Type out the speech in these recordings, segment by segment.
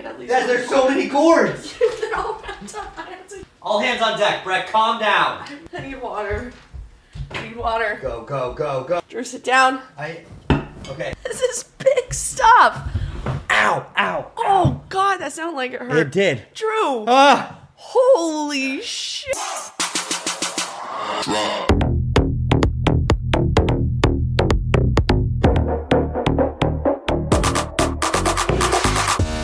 can at least... There's so many cords. They're all wrapped up. I have to... All hands on deck. Brett, calm down. I need water. I need water. Go, go, go, go. Drew, sit down. Okay. This is big stuff. Ow, ow. Oh, God, that sounded like it hurt. It did. Drew. Ah. Holy shit.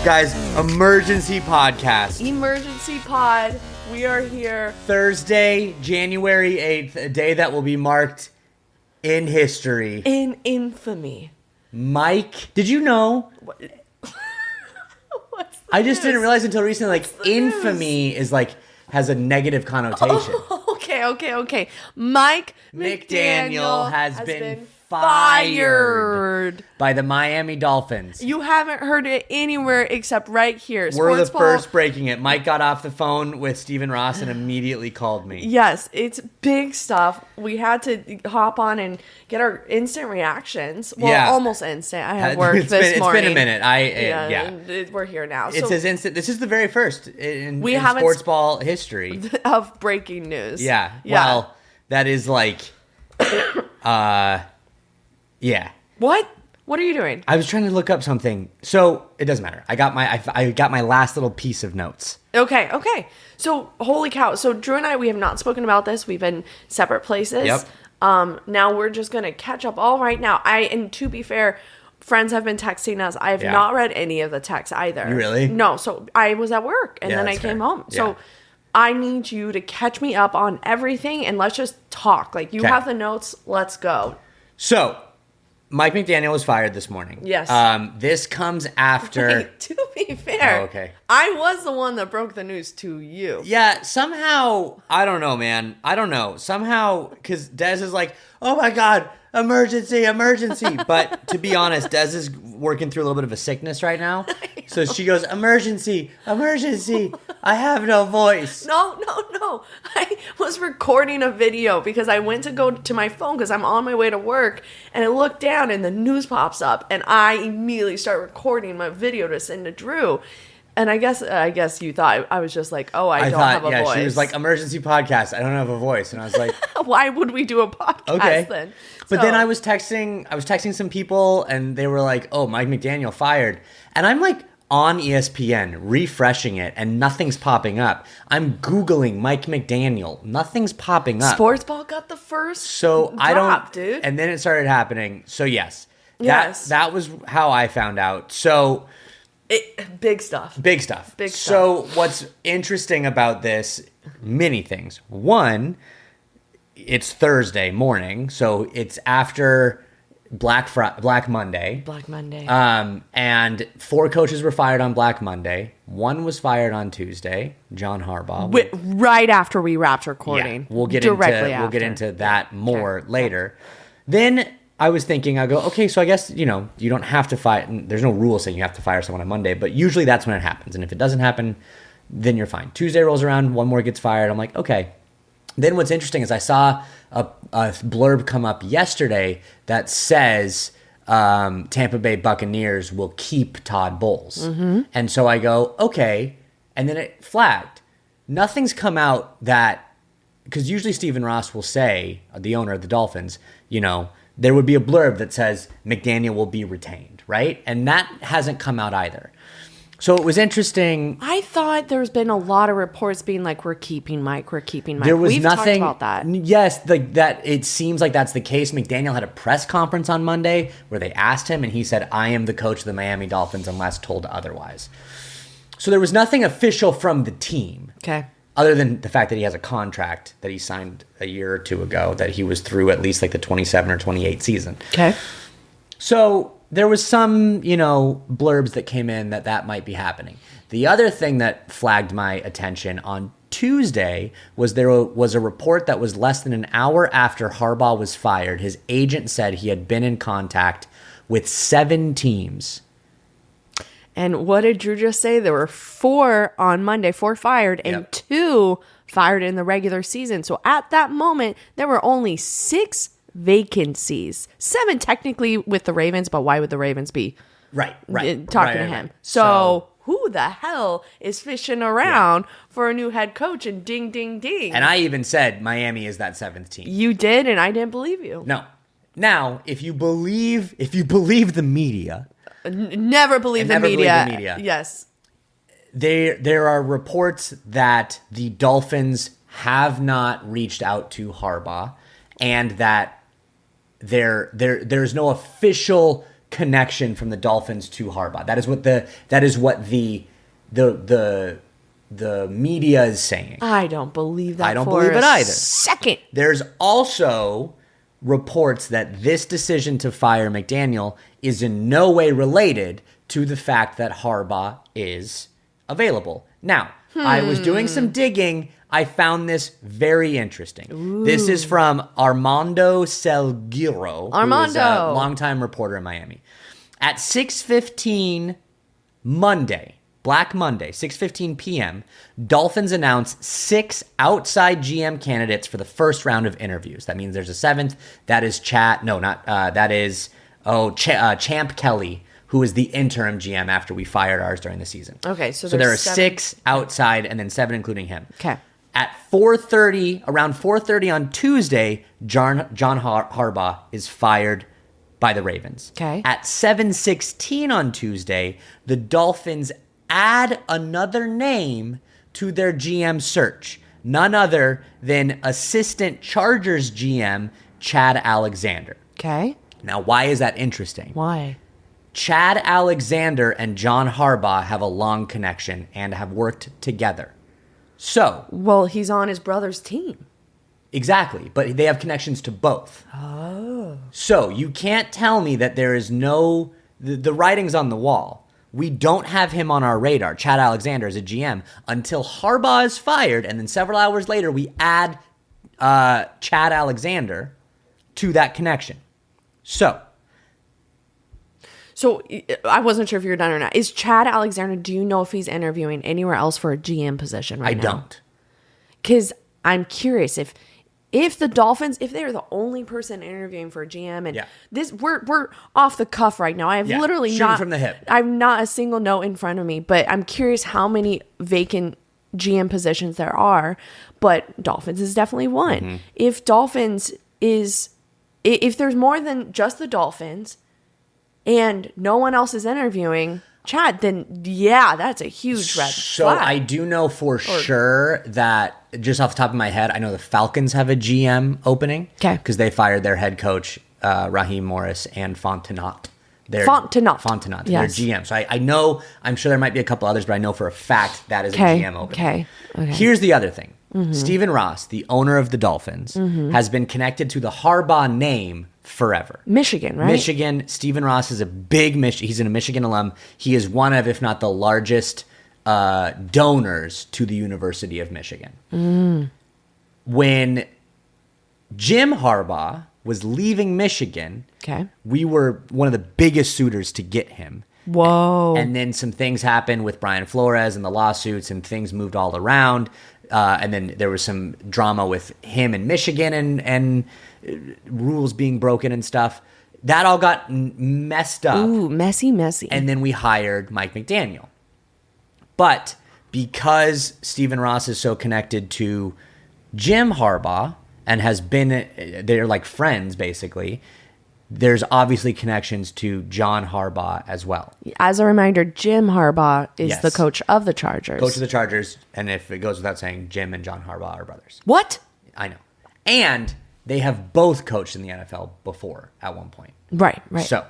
Guys, emergency podcast. Emergency pod. We are here. Thursday, January 8th, a day that will be marked in history. In infamy. Mike, did you know? What's the I just news? didn't realize until recently, like, What's the infamy is like, has a negative connotation. Oh, okay. Mike McDaniel has been fired by the Miami Dolphins. You haven't heard it anywhere except right here. We're the Sportsball. first breaking it. Mike got off the phone with Stephen Ross and immediately called me. Yes, it's big stuff. We had to hop on and get our instant reactions. Well, Yeah. almost instant. I had work this It's morning. been a minute. Yeah. We're here now. It's So as instant. This is the very first in haven't Sportsball history. of breaking news. Yeah. Well, that is like, yeah. What? What are you doing? I was trying to look up something. So it doesn't matter. I got my last little piece of notes. Okay. So, holy cow. So, Drew and I, we have not spoken about this. We've been separate places. Yep. Now we're just going to catch up all right now. And to be fair, friends have been texting us. I have Yeah. not read any of the texts either. You really? No. So, I was at work and Yeah, then I that's came fair. home. Yeah. So, I need you to catch me up on everything and let's just talk. Like, you Okay. have the notes. Let's go. So, Mike McDaniel was fired this morning. Yes. This comes after. Wait, to be fair, Oh, okay. I was the one that broke the news to you. Yeah, somehow, I don't know, man. I don't know. Somehow, because Dez is like, oh my God, emergency. But to be honest, Dez is working through a little bit of a sickness right now. So she goes, emergency. I have no voice. No. I was recording a video because I went to go to my phone because I'm on my way to work and I look down and the news pops up and I immediately start recording my video to send to Drew. And I guess you thought I was just like, oh, I don't have a voice. She was like, emergency podcast. I don't have a voice. And I was like, why would we do a podcast okay. then? But So- then I was texting some people and they were like, oh, Mike McDaniel fired. And I'm like on ESPN refreshing it and nothing's popping up. I'm Googling Mike McDaniel. Nothing's popping up. Sportsball got the first So I drop, don't, dude. and then it started happening. So yes. Yes. That was how I found out. So Big stuff. big stuff. Big So what's interesting about this, many things. One, it's Thursday morning, so it's after Black Monday. Black Monday. And 4 coaches were fired on Black Monday. 1 was fired on Tuesday, John Harbaugh. Right after we wrapped recording. Yeah, we'll get Directly into that more later. Then I was thinking, I go, okay, so I guess, you don't have to fire. There's no rule saying you have to fire someone on Monday, but usually that's when it happens. And if it doesn't happen, then you're fine. Tuesday rolls around, 1 more gets fired. I'm like, okay. Then what's interesting is I saw a blurb come up yesterday that says Tampa Bay Buccaneers will keep Todd Bowles. Mm-hmm. And so I go, okay. And then it flagged. Nothing's come out that, because usually Stephen Ross will say, the owner of the Dolphins, there would be a blurb that says McDaniel will be retained, right? And that hasn't come out either. So it was interesting. I thought there's been a lot of reports being like, we're keeping Mike. There was We've nothing talked about that. Yes, that it seems like that's the case. McDaniel had a press conference on Monday where they asked him, and he said, "I am the coach of the Miami Dolphins unless told otherwise." So there was nothing official from the team. Okay. Other than the fact that he has a contract that he signed a year or two ago that he was through at least like the 27 or 28 season. Okay. So there was some, blurbs that came in that might be happening. The other thing that flagged my attention on Tuesday was there was a report that was less than an hour after Harbaugh was fired. His agent said he had been in contact with 7 teams. And what did Drew just say? There were 4 on Monday, 4 fired, and Yep. 2 fired in the regular season. So at that moment, there were only 6 vacancies. 7 technically with the Ravens, but why would the Ravens be Right. talking to him? So who the hell is fishing around for a new head coach? And ding, ding, ding. And I even said Miami is that 7th team. You did, and I didn't believe you. No. Now, if you believe the media, Never believe the media. Yes. There are reports that the Dolphins have not reached out to Harbaugh, and that there's no official connection from the Dolphins to Harbaugh. That is what the media is saying. I don't believe that. I don't believe it either. Second. There's also reports that this decision to fire McDaniel is in no way related to the fact that Harbaugh is available. Now, I was doing some digging. I found this very interesting. Ooh. This is from Armando Salguero, who is a longtime reporter in Miami. At 6:15 Monday, Black Monday, 6:15 p.m., Dolphins announced 6 outside GM candidates for the first round of interviews. That means there's a 7th. That is Champ Kelly, who is the interim GM after we fired ours during the season. Okay, so there are 6 outside and then 7 including him. Okay. At around 4:30 on Tuesday, John Harbaugh is fired by the Ravens. Okay. At 7:16 on Tuesday, the Dolphins add another name to their GM search. None other than assistant Chargers GM Chad Alexander. Okay. Now, why is that interesting? Why? Chad Alexander and John Harbaugh have a long connection and have worked together. So, well, he's on his brother's team. Exactly, but they have connections to both. Oh. So, you can't tell me that there is no... The writing's on the wall. We don't have him on our radar, Chad Alexander, as a GM, until Harbaugh is fired, and then several hours later, we add Chad Alexander to that connection. So, I wasn't sure if you're done or not. Is Chad Alexander, do you know if he's interviewing anywhere else for a GM position right now? I don't. Because I'm curious if the Dolphins, if they're the only person interviewing for a GM, and this we're off the cuff right now. I have literally shooting from the hip. I'm not a single note in front of me, but I'm curious how many vacant GM positions there are. But Dolphins is definitely one. Mm-hmm. If Dolphins if there's more than just the Dolphins and no one else is interviewing Chad, then that's a huge red flag. So I do know for sure that, just off the top of my head, I know the Falcons have a GM opening. Okay. Because they fired their head coach, Raheem Morris, and Fontenot. Fontenot. Yes. Their GM. So I know, I'm sure there might be a couple others, but I know for a fact that is a GM opening. Okay. Here's the other thing. Mm-hmm. Stephen Ross, the owner of the Dolphins, has been connected to the Harbaugh name forever. Michigan, right? Michigan. Stephen Ross is a big he's a Michigan alum. He is one of, if not the largest donors to the University of Michigan. Mm. When Jim Harbaugh was leaving Michigan, we were one of the biggest suitors to get him. Whoa. And then some things happened with Brian Flores and the lawsuits, and things moved all around. And then there was some drama with him in Michigan and rules being broken and stuff. That all got messed up. Ooh, messy. And then we hired Mike McDaniel. But because Stephen Ross is so connected to Jim Harbaugh and they're like friends basically, there's obviously connections to John Harbaugh as well. As a reminder, Jim Harbaugh is the coach of the Chargers. Coach of the Chargers, and if it goes without saying, Jim and John Harbaugh are brothers. What? I know. And they have both coached in the NFL before at one point. Right. So,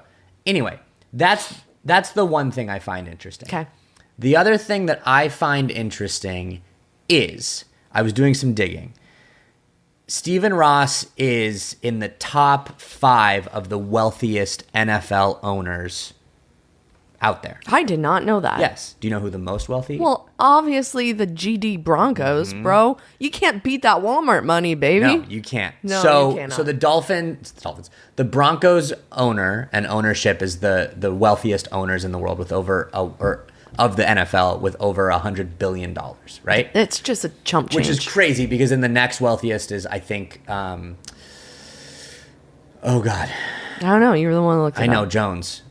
anyway, that's the one thing I find interesting. Okay. The other thing that I find interesting is, I was doing some digging. Stephen Ross is in the top 5 of the wealthiest NFL owners out there. I did not know that. Yes. Do you know who the most wealthy? Well, obviously the GD Broncos, bro. You can't beat that Walmart money, baby. No, you can't. No, you cannot. So the Dolphins, the Broncos owner and ownership is the wealthiest owners in the world with of the NFL with over $100 billion, right? It's just a chump change. Which is crazy because then the next wealthiest is, I think, oh God. I don't know. You were the one that looked it I know, up. Jones.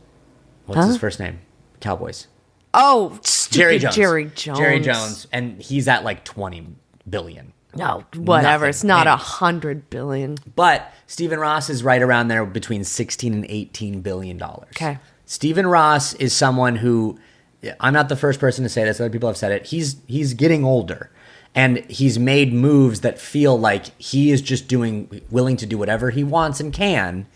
What's his first name? Cowboys. Oh, Jerry Jones. Jerry Jones. And he's at like 20 billion. No, whatever. Nothing. It's not Pennies. 100 billion. But Stephen Ross is right around there between 16 and 18 billion dollars. Okay. Stephen Ross is someone who, I'm not the first person to say this, other people have said it. He's getting older, and he's made moves that feel like he is just willing to do whatever he wants and can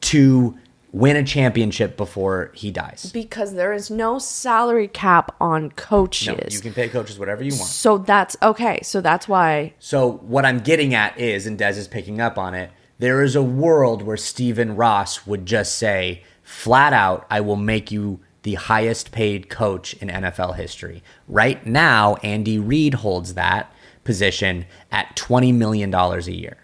to win a championship before he dies. Because there is no salary cap on coaches. No, you can pay coaches whatever you want. So that's okay. So that's why. So what I'm getting at is, and Des is picking up on it, there is a world where Stephen Ross would just say, flat out, I will make you the highest paid coach in NFL history. Right now, Andy Reid holds that position at $20 million a year.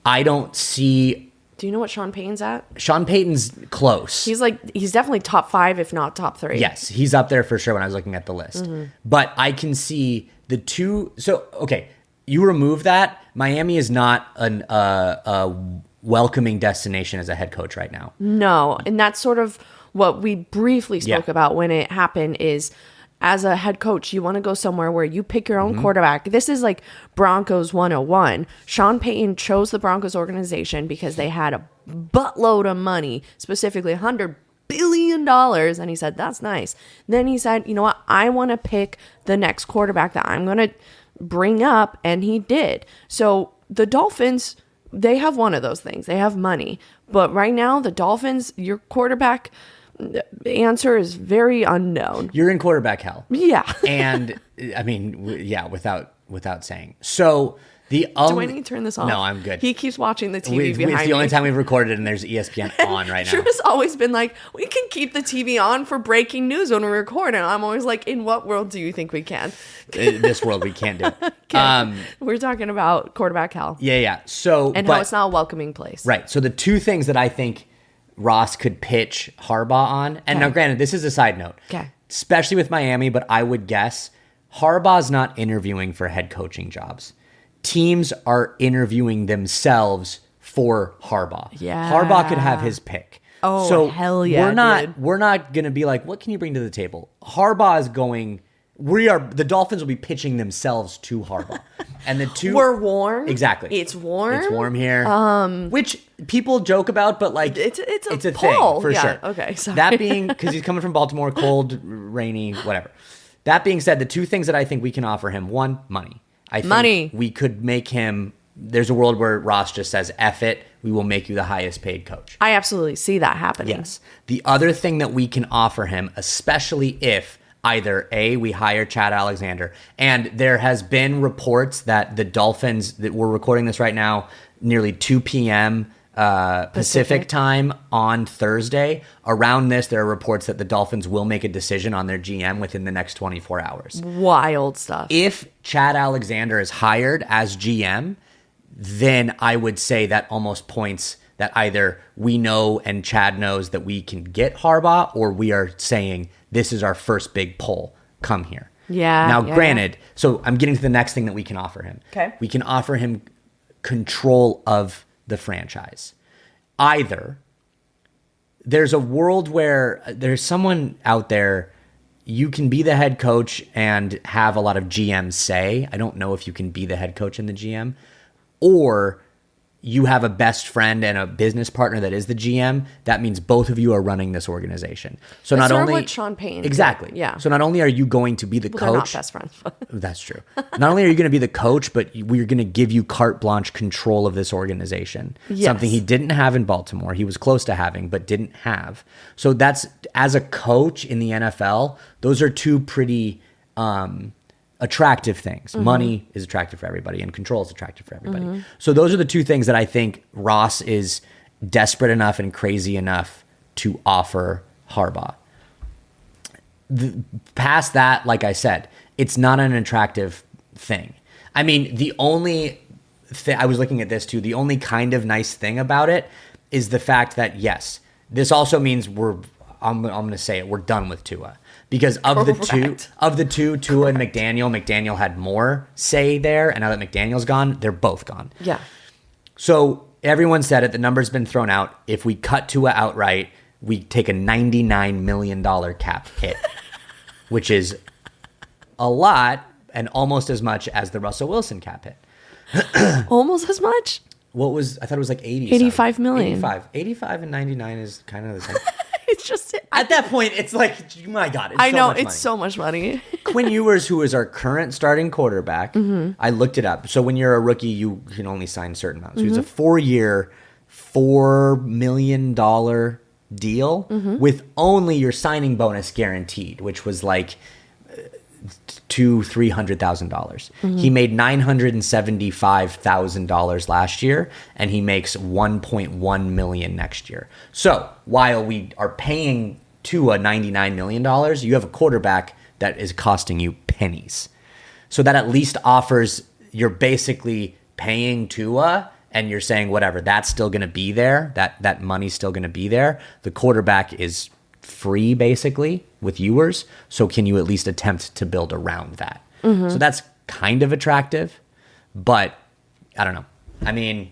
I don't see... Do you know what Sean Payton's at? Sean Payton's close. He's definitely top 5, if not top 3. Yes, he's up there for sure when I was looking at the list. But I can see the two... So, okay, you remove that. Miami is not a welcoming destination as a head coach right now. No, and that's sort of what we briefly spoke about when it happened is, as a head coach, you want to go somewhere where you pick your own quarterback. This is like Broncos 101. Sean Payton chose the Broncos organization because they had a buttload of money, specifically $100 billion. And he said, that's nice. Then he said, you know what? I want to pick the next quarterback that I'm going to bring up. And he did. So the Dolphins... They have one of those things. They have money. But right now, the Dolphins, your quarterback answer is very unknown. You're in quarterback hell. Yeah. And, I mean, yeah, without saying. So, the Do I need to turn this off? No, I'm good. He keeps watching the TV behind me. It's the only time we've recorded and there's ESPN on right now. Drew has always been like, we can keep the TV on for breaking news when we record. And I'm always like, in what world do you think we can? In this world, we can't do it. Okay. We're talking about quarterback hell. Yeah. So, how it's not a welcoming place. Right. So the two things that I think Ross could pitch Harbaugh on, and now granted, this is a side note, especially with Miami, but I would guess Harbaugh's not interviewing for head coaching jobs. Teams are interviewing themselves for Harbaugh. Yeah. Harbaugh could have his pick. Oh, so hell yeah, we're not going to be like, what can you bring to the table? Harbaugh is going... The Dolphins will be pitching themselves to Harbaugh. And the two... We're warm. Exactly. It's warm. It's warm here. Which people joke about, but like... It's a thing, for sure. Okay, sorry. That being... Because he's coming from Baltimore, cold, rainy, whatever. That being said, the two things that I think we can offer him, one, money. I think we could make him... There's a world where Ross just says, F it, we will make you the highest paid coach. I absolutely see that happening. Yes. The other thing that we can offer him, especially if... Either A, we hire Chad Alexander, and there has been reports that the Dolphins, that we're recording this right now, nearly 2 p.m. Pacific time on Thursday. Around this, there are reports that the Dolphins will make a decision on their GM within the next 24 hours. Wild stuff. If Chad Alexander is hired as GM, then I would say that almost points that either we know and Chad knows that we can get Harbaugh, or we are saying this is our first big pull. Come here. Yeah. Now, granted, so I'm getting to the next thing that we can offer him. Okay. We can offer him control of the franchise. Either there's a world where there's someone out there, you can be the head coach and have a lot of GM say. I don't know if you can be the head coach and the GM, or you have a best friend and a business partner that is the GM. That means both of you are running this organization. So That's not only what Sean Payton exactly, did. Yeah. So not only are you going to be the coach, they're not best friends. That's true. Not only are you going to be the coach, but we're going to give you carte blanche control of this organization. Yes. Something he didn't have in Baltimore. He was close to having, but didn't have. So that's, as a coach in the NFL, those are two pretty attractive things. Mm-hmm. Money is attractive for everybody, and control is attractive for everybody. Mm-hmm. So those are the two things that I think Ross is desperate enough and crazy enough to offer Harbaugh. Past that, like I said, it's not an attractive thing. I mean, the only thing, I was looking at this too, the only kind of nice thing about it is the fact that, yes, this also means I'm going to say it, we're done with Tua. Because of the two, Tua and McDaniel had more say there, and now that McDaniel's gone, they're both gone. Yeah. So everyone said it, the number's been thrown out. If we cut Tua outright, we take a $99 million cap hit. which is a lot and almost as much as the Russell Wilson cap hit. Almost as much? I thought it was like 80. 85 million. 85 and 99 is kind of the same. It's just at that point, it's like, my God, it's I so know much it's money. so much money. Quinn Ewers, who is our current starting quarterback, I looked it up. So when you're a rookie, you can only sign certain amounts. So he was a 4-year, $4 million deal with only your signing bonus guaranteed, which was like $300,000. He made $975,000 last year, and he makes $1.1 million next year. So while we are paying Tua $99 million, you have a quarterback that is costing you pennies. So that at least offers, you're basically paying Tua and you're saying, whatever, that's still going to be there. That money's still going to be there. The quarterback is free basically with Ewers. So can you at least attempt to build around that? So that's kind of attractive, but I don't know. I mean,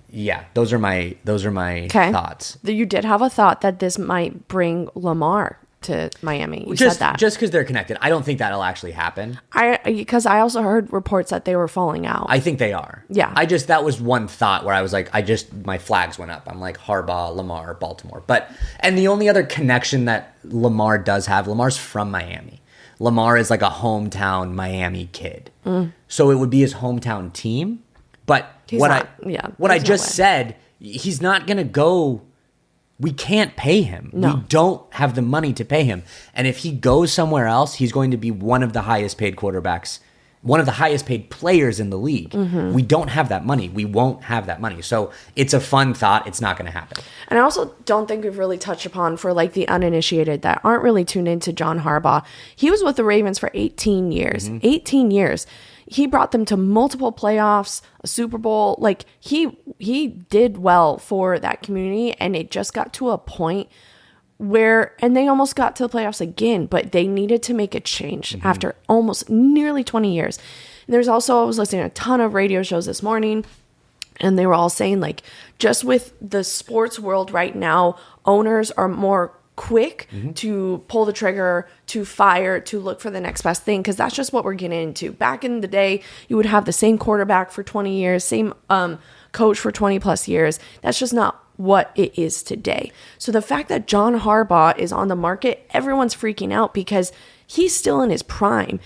yeah, those are my thoughts. You did have a thought that this might bring Lamar to Miami. You said that. Just because they're connected. I don't think that'll actually happen. Because I also heard reports that they were falling out. I think they are. Yeah. That was one thought where I was like, my flags went up. I'm like, Harbaugh, Lamar, Baltimore. And the only other connection that Lamar does have, Lamar's from Miami. Lamar is like a hometown Miami kid. So it would be his hometown team. But I just said, he's not going to go. We can't pay him. No. We don't have the money to pay him. And if he goes somewhere else, he's going to be one of the highest paid quarterbacks, one of the highest paid players in the league. We don't have that money. We won't have that money. So it's a fun thought. It's not going to happen. And I also don't think we've really touched upon, for like the uninitiated that aren't really tuned into John Harbaugh. He was with the Ravens for 18 years. 18 years. He brought them to multiple playoffs, a Super Bowl. Like he did well for that community, and it just got to a point where, and they almost got to the playoffs again, but they needed to make a change after almost nearly 20 years. And there's also, I was listening to a ton of radio shows this morning, and they were all saying, like, just with the sports world right now, owners are more quick to pull the trigger, to fire, to look for the next best thing, because that's just what we're getting into. Back in the day, you would have the same quarterback for 20 years, same coach for 20 plus years. That's just not what it is today. So the fact that John Harbaugh is on the market, everyone's freaking out because he's still in his prime.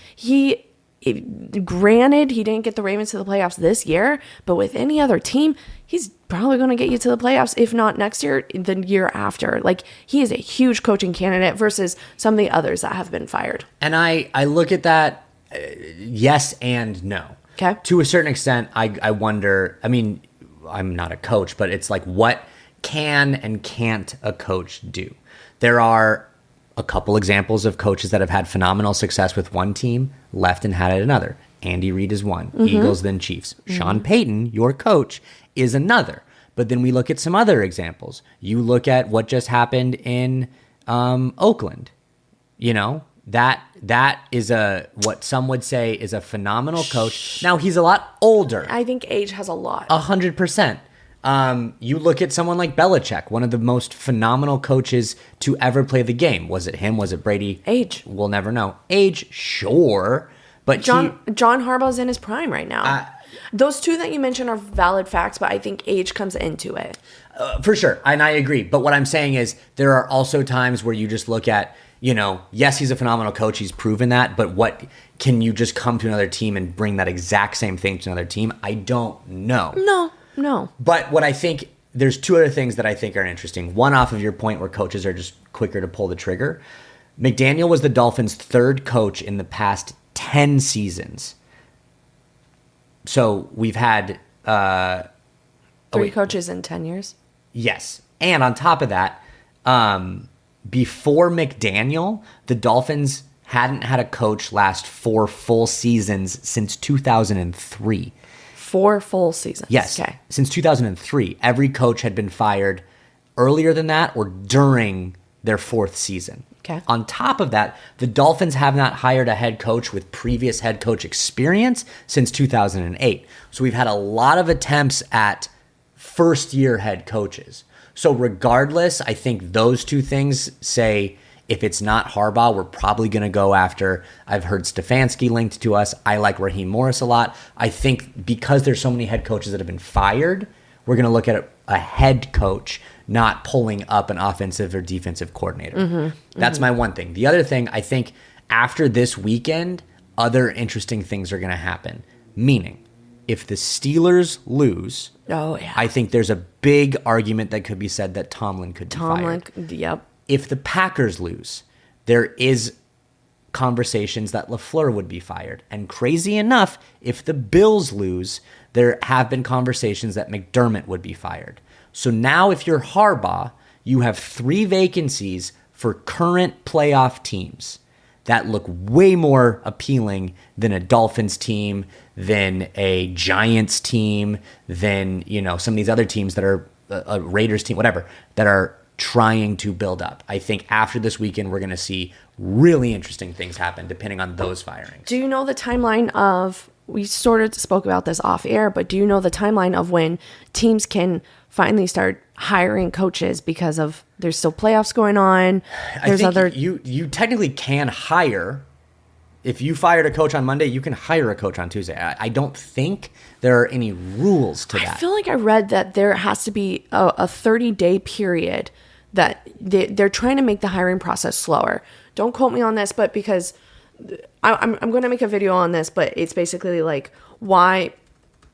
Granted, he didn't get the Ravens to the playoffs this year, but with any other team, he's probably going to get you to the playoffs, if not next year, the year after. Like, he is a huge coaching candidate versus some of the others that have been fired. And I look at that, yes and no. Okay. To a certain extent, I wonder, I mean, I'm not a coach, but it's like, what can and can't a coach do? There are a couple examples of coaches that have had phenomenal success with one team, left and had it another. Andy Reid is one. Eagles, then Chiefs. Sean Payton, your coach, is another. But then we look at some other examples. You look at what just happened in Oakland. You know, that is what some would say is a phenomenal coach. Now, he's a lot older. I think age has a lot. 100%. You look at someone like Belichick, one of the most phenomenal coaches to ever play the game. Was it him? Was it Brady? Age. We'll never know. Age, sure. But John Harbaugh's in his prime right now. Those two that you mentioned are valid facts, but I think age comes into it. For sure. And I agree. But what I'm saying is there are also times where you just look at, you know, yes, he's a phenomenal coach. He's proven that. But what can you just come to another team and bring that exact same thing to another team? I don't know. No. But what I think, there's two other things that I think are interesting. One, off of your point where coaches are just quicker to pull the trigger. McDaniel was the Dolphins' third coach in the past 10 seasons. So we've had... Three coaches in 10 years? Yes. And on top of that, before McDaniel, the Dolphins hadn't had a coach last 4 full seasons since 2003. 4 full seasons. Yes. Okay. Since 2003. Every coach had been fired earlier than that or during their 4th season. Okay. On top of that, the Dolphins have not hired a head coach with previous head coach experience since 2008. So we've had a lot of attempts at first-year head coaches. So regardless, I think those two things say If it's not Harbaugh, we're probably going to go after, I've heard Stefanski linked to us. I like Raheem Morris a lot. I think because there's so many head coaches that have been fired, we're going to look at a head coach, not pulling up an offensive or defensive coordinator. That's my one thing. The other thing, I think after this weekend, other interesting things are going to happen. Meaning, if the Steelers lose, I think there's a big argument that could be said that Tomlin could be fired. Yep. If the Packers lose, there is conversations that LaFleur would be fired. And crazy enough, if the Bills lose, there have been conversations that McDermott would be fired. So now if you're Harbaugh, you have 3 vacancies for current playoff teams that look way more appealing than a Dolphins team, than a Giants team, than, some of these other teams that are a Raiders team, whatever, that are trying to build up. I think after this weekend, we're going to see really interesting things happen depending on those firings. Do you know the timeline of, we sort of spoke about this off air, but do you know the timeline of when teams can finally start hiring coaches because of there's still playoffs going on? You technically can hire. If you fired a coach on Monday, you can hire a coach on Tuesday. I don't think there are any rules to that. I feel like I read that there has to be a 30-day period that they're trying to make the hiring process slower. Don't quote me on this, but because I'm going to make a video on this, but it's basically like why,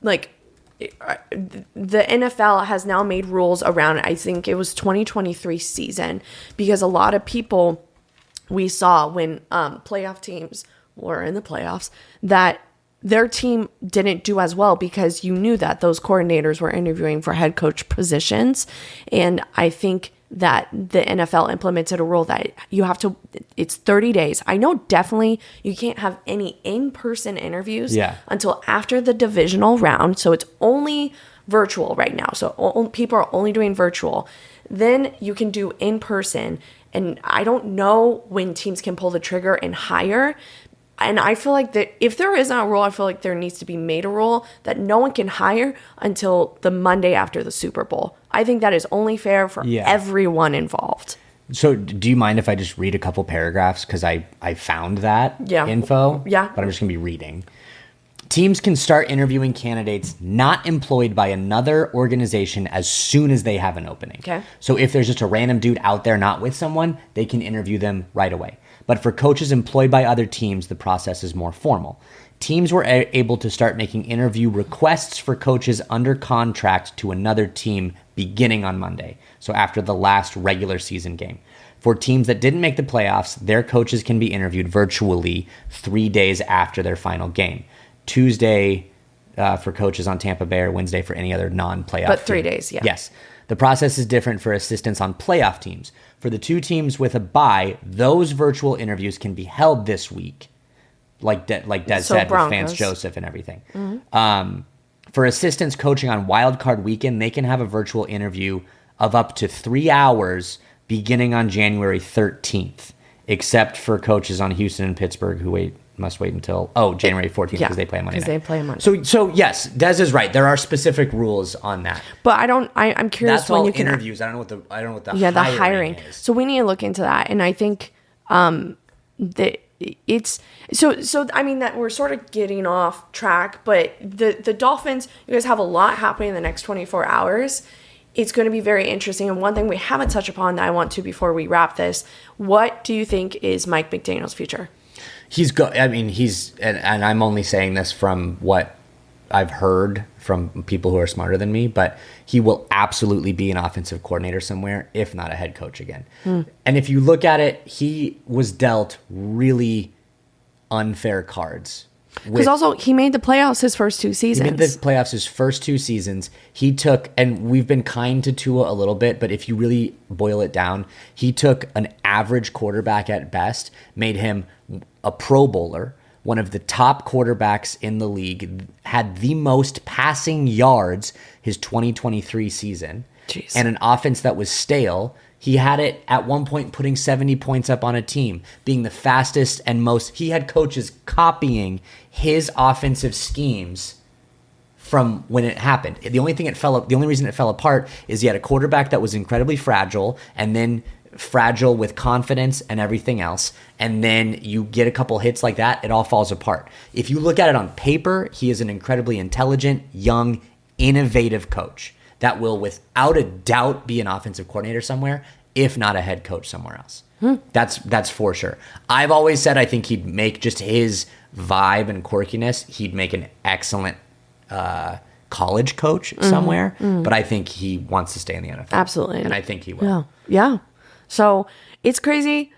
like, the NFL has now made rules around, I think it was 2023 season, because a lot of people we saw when playoff teams were in the playoffs that their team didn't do as well because you knew that those coordinators were interviewing for head coach positions. And I think that the NFL implemented a rule that you have to, it's 30 days. I know definitely you can't have any in-person interviews until after the divisional round. So it's only virtual right now. So people are only doing virtual. Then you can do in-person. And I don't know when teams can pull the trigger and hire. And I feel like that if there isn't a rule, I feel like there needs to be made a rule that no one can hire until the Monday after the Super Bowl. I think that is only fair for everyone involved. So do you mind if I just read a couple paragraphs? Because I found that info. Yeah. But I'm just going to be reading. Teams can start interviewing candidates not employed by another organization as soon as they have an opening. Okay. So if there's just a random dude out there not with someone, they can interview them right away. But for coaches employed by other teams, the process is more formal. Teams were able to start making interview requests for coaches under contract to another team beginning on Monday, so after the last regular season game. For teams that didn't make the playoffs, their coaches can be interviewed virtually 3 days after their final game. Tuesday for coaches on Tampa Bay, or Wednesday for any other non-playoff But 3 team. days, yeah. Yes. The process is different for assistants on playoff teams. For the 2 teams with a bye, those virtual interviews can be held this week, like Des said, with Vance Joseph and everything. Mm-hmm. For assistants coaching on Wild Card Weekend, they can have a virtual interview of up to 3 hours beginning on January 13th, except for coaches on Houston and Pittsburgh who must wait until January 14th because they play on Monday night. Because they play on Monday. So yes, Des is right. There are specific rules on that. But I'm curious That's when all you can interviews. I don't know what the the hiring is. So we need to look into that. And I think that it's so I mean that we're sort of getting off track, but the Dolphins, you guys have a lot happening in the next 24 hours. It's going to be very interesting. And one thing we haven't touched upon that I want to before we wrap this, what do you think is Mike McDaniel's future? And I'm only saying this from what I've heard from people who are smarter than me, but he will absolutely be an offensive coordinator somewhere, if not a head coach again. And if you look at it, he was dealt really unfair cards. Because also he made the playoffs his first 2 seasons. He made the playoffs his first 2 seasons. He took, and we've been kind to Tua a little bit, but if you really boil it down, he took an average quarterback at best, made him a Pro Bowler, one of the top quarterbacks in the league, had the most passing yards his 2023 season, and an offense that was stale. He had it at one point putting 70 points up on a team, being the fastest and most. He had coaches copying his offensive schemes from when it happened. The only reason it fell apart is he had a quarterback that was incredibly fragile, and then fragile with confidence and everything else, and then you get a couple hits like that, it all falls apart. If you look at it on paper, he is an incredibly intelligent, young, innovative coach that will without a doubt be an offensive coordinator somewhere, if not a head coach somewhere else. That's for sure. I've always said I think he'd make just his vibe and quirkiness, he'd make an excellent college coach somewhere, but I think he wants to stay in the NFL. Absolutely. And I think he will. Yeah. So it's crazy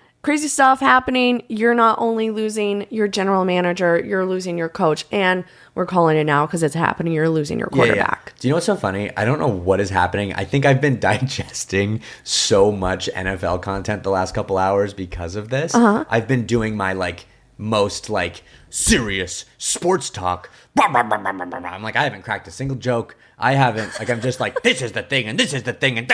stuff happening. You're not only losing your general manager, you're losing your coach, and we're calling it now because it's happening. You're losing your quarterback. Yeah. Do you know what's so funny? I don't know what is happening. I think I've been digesting so much NFL content the last couple hours because of this. I've been doing my most serious sports talk. I'm like, I haven't cracked a single joke. I haven't. I'm just this is the thing, and this is the thing, and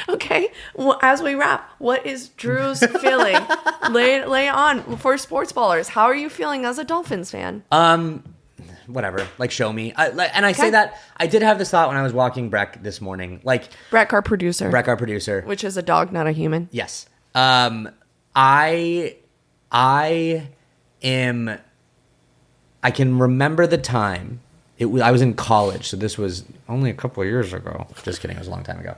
Okay, well, as we wrap, what is Drew's feeling? lay on for sports ballers. How are you feeling as a Dolphins fan? Whatever. Show me. And I say that I did have this thought when I was walking Breck this morning. Breck, our producer. Which is a dog, not a human. Yes. I can remember the time. I was in college, so this was only a couple of years ago. Just kidding, it was a long time ago.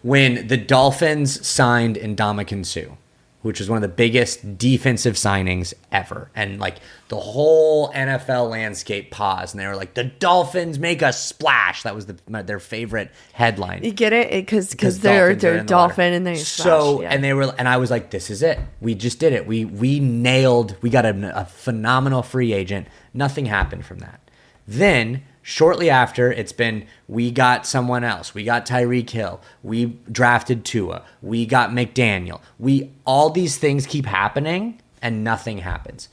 When the Dolphins signed Ndamukong Suh, which was one of the biggest defensive signings ever. And the whole NFL landscape paused, and they were like, the Dolphins make a splash. That was their favorite headline. You get it? Because they're dolphin and they splash. And I was like, this is it. We just did it. We got a phenomenal free agent. Nothing happened from that. Then, shortly after, we got someone else. We got Tyreek Hill. We drafted Tua. We got McDaniel. All these things keep happening, and nothing happens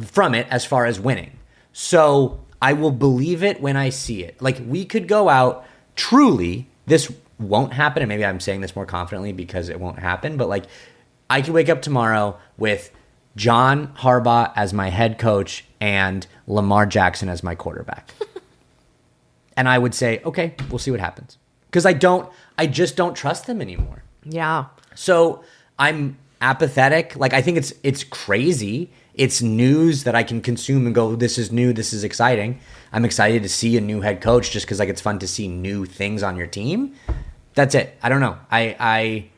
from it as far as winning. So I will believe it when I see it. We could go out, truly, this won't happen, and maybe I'm saying this more confidently because it won't happen, but I could wake up tomorrow with John Harbaugh as my head coach and Lamar Jackson as my quarterback. And I would say, okay, we'll see what happens. Because I just don't trust them anymore. Yeah. So I'm apathetic. I think it's crazy. It's news that I can consume and go, this is new, this is exciting. I'm excited to see a new head coach just because it's fun to see new things on your team. That's it. I don't know. I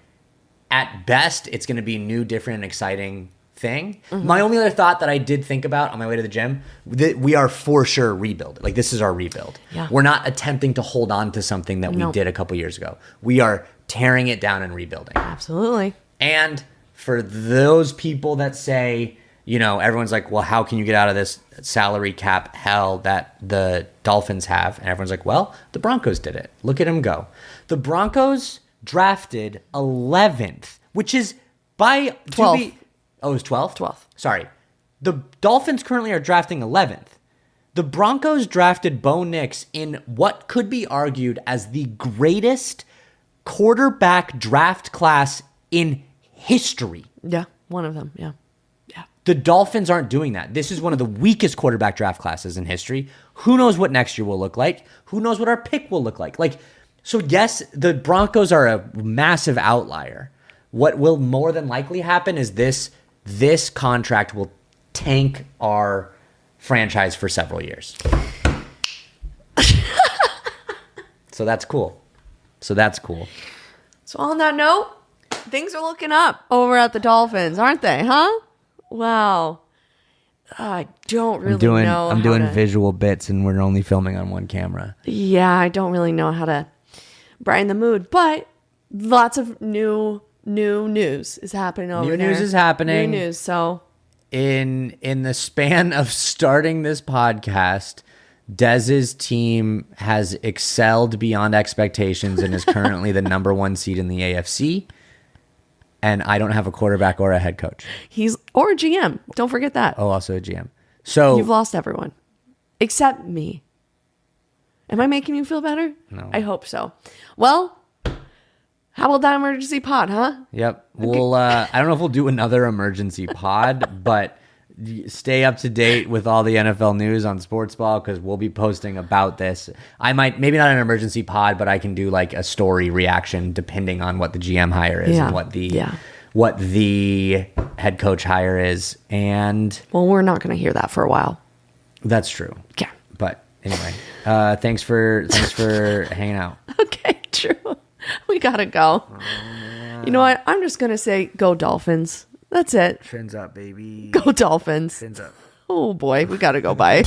at best, it's going to be new, different, and exciting thing. My only other thought that I did think about on my way to the gym, we are for sure rebuild. This is our rebuild. Yeah. We're not attempting to hold on to something that we did a couple years ago. We are tearing it down and rebuilding. Absolutely. And for those people that say, everyone's like, well, how can you get out of this salary cap hell that the Dolphins have? And everyone's like, well, the Broncos did it. Look at them go. The Broncos drafted 11th, which is by 12th. Oh, it was 12th? 12th. Sorry. The Dolphins currently are drafting 11th. The Broncos drafted Bo Nix in what could be argued as the greatest quarterback draft class in history. Yeah, one of them. Yeah. The Dolphins aren't doing that. This is one of the weakest quarterback draft classes in history. Who knows what next year will look like? Who knows what our pick will look like? So yes, the Broncos are a massive outlier. What will more than likely happen is this contract will tank our franchise for several years. So that's cool. So on that note, things are looking up over at the Dolphins, aren't they, huh? Wow. I don't really know. I'm doing visual bits, and we're only filming on one camera. Yeah, I don't really know how to brighten the mood, but lots of new news is happening over there. New news is happening. New news. So in the span of starting this podcast, Dez's team has excelled beyond expectations and is currently the number 1 seed in the AFC. And I don't have a quarterback or a head coach. Or a GM. Don't forget that. Oh, also a GM. So you've lost everyone except me. Am I making you feel better? No. I hope so. Well, how about that emergency pod, huh? Yep. We'll I don't know if we'll do another emergency pod, but stay up to date with all the NFL news on Sportsball because we'll be posting about this. I might, maybe not an emergency pod, but I can do like a story reaction depending on what the GM hire is and what the head coach hire is. And well, we're not going to hear that for a while. That's true. Yeah. But anyway, thanks for hanging out. Okay, true. We gotta go. You know what? I'm just gonna say, go Dolphins. That's it. Fins up, baby. Go Dolphins. Fins up. Oh boy, we gotta go. Bye.